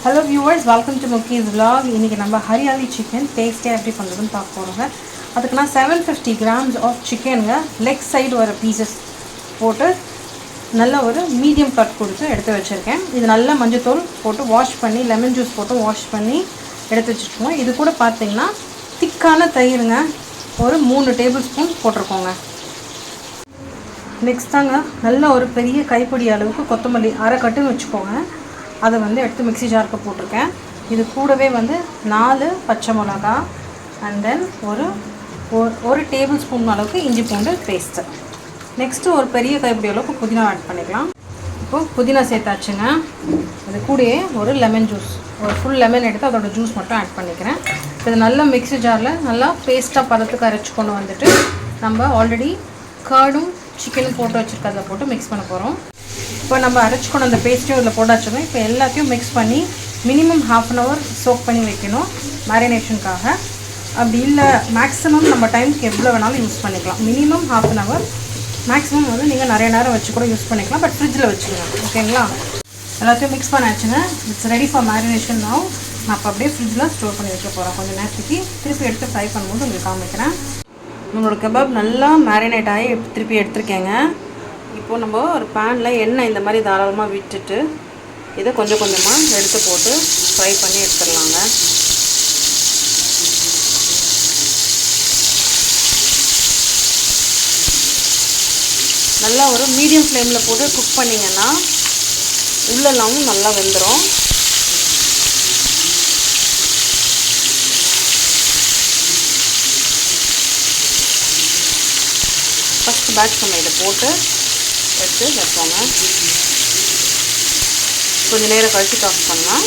Hello viewers, welcome to Muki's vlog. இன்னைக்கு நம்ம hariyali chicken டேஸ்டியா எப்படி பண்றதுன்னு பார்க்க போறோங்க. அதுக்கு நான் 750 grams of chickenங்க லெக் சைடு வர பீசஸ் போட்டு நல்ல ஒரு மீடியம் கட் கொடுத்து எடுத்து வச்சிருக்கேன். இது நல்ல மஞ்சள் தூள் போட்டு வாஷ் பண்ணி லெமன் ஜூஸ் போட்டு வாஷ் பண்ணி எடுத்து வச்சிருக்கோம். இது கூட பாத்தீங்கன்னா திக்கான தயிர்ங்க ஒரு 3 டேபிள் ஸ்பூன் போட்டுருக்கோங்க. நெக்ஸ்ட் தாங்க நல்ல ஒரு பெரிய கைப்பிடி அளவுக்கு கொத்தமல்லி அரை கட்டுன்னு வச்சுக்கோங்க. அதை வந்து எடுத்து மிக்ஸி ஜாருக்கு போட்டிருக்கேன். இது கூடவே வந்து 4 பச்சை மிளகா அண்ட் தென் ஒரு டேபிள் ஸ்பூன் அளவுக்கு இஞ்சி பூண்டு பேஸ்ட்டு. நெக்ஸ்ட்டு ஒரு பெரிய கைப்பிடி அளவுக்கு புதினா ஆட் பண்ணிக்கலாம். இப்போது புதினா சேர்த்தாச்சுங்க. அது கூடயே ஒரு லெமன் ஜூஸ், ஒரு ஃபுல் லெமன் எடுத்து அதோட ஜூஸ் மட்டும் ஆட் பண்ணிக்கிறேன். இது நல்லா மிக்ஸி ஜாரில் நல்லா பேஸ்ட்டாக பதத்துக்கு அரைச்சி கொண்டு வந்துட்டு நம்ம ஆல்ரெடி கர்டும் சிக்கனும் போட்டு வச்சுருக்கதை போட்டு மிக்ஸ் பண்ண போகிறோம். இப்போ நம்ம அரைச்சிக்கணும் அந்த பேஸ்ட்டையும் இதில் போட்டாச்சுங்க. இப்போ எல்லாத்தையும் மிக்ஸ் பண்ணி மினிமம் 1/2 அன் ஹவர் சோக் பண்ணி வைக்கணும் மேரினேஷனுக்காக. அப்படி இல்லை மேக்ஸிமம் நம்ம டைமுக்கு எவ்வளோ வேணாலும் யூஸ் பண்ணிக்கலாம். மினிமம் 1/2 அன் ஹவர், மேக்ஸிமம் வந்து நீங்கள் நிறைய நேரம் வச்சு கூட யூஸ் பண்ணிக்கலாம். பட் ஃப்ரிட்ஜில் வச்சுருங்க, ஓகேங்களா? எல்லாத்தையும் மிக்ஸ் பண்ணாச்சுங்க. It's ready for marination now. நான் இப்போ அப்படியே ஃப்ரிட்ஜில் ஸ்டோர் பண்ணி வைக்க போகிறேன். கொஞ்சம் நேரத்துக்கு திருப்பி எடுத்து ஃப்ரை பண்ணும்போது உங்களுக்கு காமிக்கிறேன். நம்மளோட கபாப் நல்லா மேரினேட் ஆகி திருப்பி எடுத்துருக்கேங்க. இப்போது நம்ம ஒரு பேனில் எண்ணெய் இந்த மாதிரி தாராளமாக விட்டுட்டு இதை கொஞ்சம் கொஞ்சமாக எடுத்து போட்டு ஃப்ரை பண்ணி எடுத்துடலாங்க. நல்லா ஒரு மீடியம் ஃப்ளேமில் போட்டு குக் பண்ணிங்கன்னா உள்ளெல்லாம் நல்லா வெந்துடும். ஃபஸ்ட் பேட்ச் நம்ம இதை போட்டு எடுத்து வைப்போங்க. கொஞ்சம் நேரம் கழிச்சு ஆஃப் பண்ணலாம்.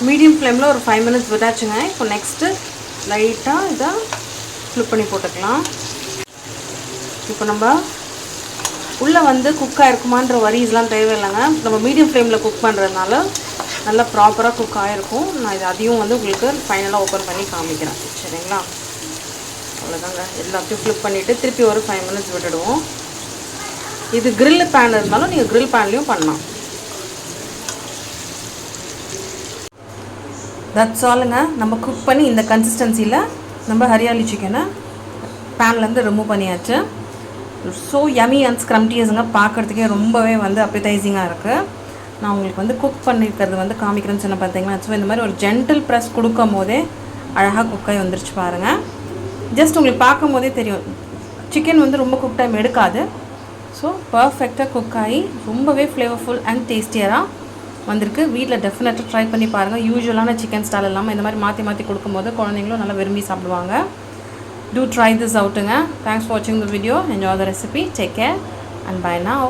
மீடியம் ஃப்ளேமில் ஒரு 5 மினிட்ஸ் விட்டாச்சுங்க. இப்போ நெக்ஸ்ட்டு லைட்டாக இதை ஃப்ளிப் பண்ணி போட்டுக்கலாம். இப்போ நம்ம உள்ளே வந்து குக்காக இருக்குமான்ற வரிஸ்லாம் தேவையில்லைங்க. நம்ம மீடியம் ஃப்ளேமில் குக் பண்ணுறதுனால நல்லா ப்ராப்பராக குக் ஆகிருக்கும். நான் இது அதையும் வந்து உங்களுக்கு ஃபைனலாக ஓப்பன் பண்ணி காமிக்கிறேன், சரிங்களா? அவ்வளோதாங்க. எல்லாத்தையும் ஃப்ளிப் பண்ணிவிட்டு திருப்பி ஒரு 5 மினிட்ஸ் விட்டுடுவோம். இது கிரில் பேன் இருந்தாலும் நீங்கள் கிரில் பேன்லேயும் பண்ணலாம். தட்ஸ் ஆலுங்க. நம்ம குக் பண்ணி இந்த கன்சிஸ்டன்சியில் நம்ம ஹரியாலி சிக்கனை பேன்லேருந்து ரிமூவ் பண்ணியாச்சு. ஸோ யமி அண்ட் ஸ்க்ரம்டியஸுங்க. பார்க்குறதுக்கே ரொம்பவே வந்து அப்படைசிங்காக இருக்குது. நான் உங்களுக்கு வந்து குக் பண்ணியிருக்கிறது வந்து காமிக்கிறேன்னு சொன்ன பார்த்தீங்கன்னா, ஸோ இந்த மாதிரி ஒரு ஜென்டில் ப்ரெஸ் கொடுக்கும் போதே அழகாக குக்காகி வந்துருச்சு பாருங்கள். ஜஸ்ட் உங்களுக்கு பார்க்கும் போதே தெரியும் சிக்கன் வந்து ரொம்ப குக் டைம் எடுக்காது. ஸோ பர்ஃபெக்டாக குக் ஆகி ரொம்பவே ஃப்ளேவர்ஃபுல் அண்ட் டேஸ்டியராக வந்திருக்கு. வீட்டில் டெஃபினட்டாக ட்ரை பண்ணி பாருங்கள். யூஸ்வலான சிக்கன் ஸ்டைல் இல்லாமல் இந்த மாதிரி மாற்றி மாற்றி கொடுக்கும்போது குழந்தைங்களும் நல்லா விரும்பி சாப்பிடுவாங்க. Do try this outuங்க. Thanks for watching the video. Enjoy the recipe. Take care and bye now.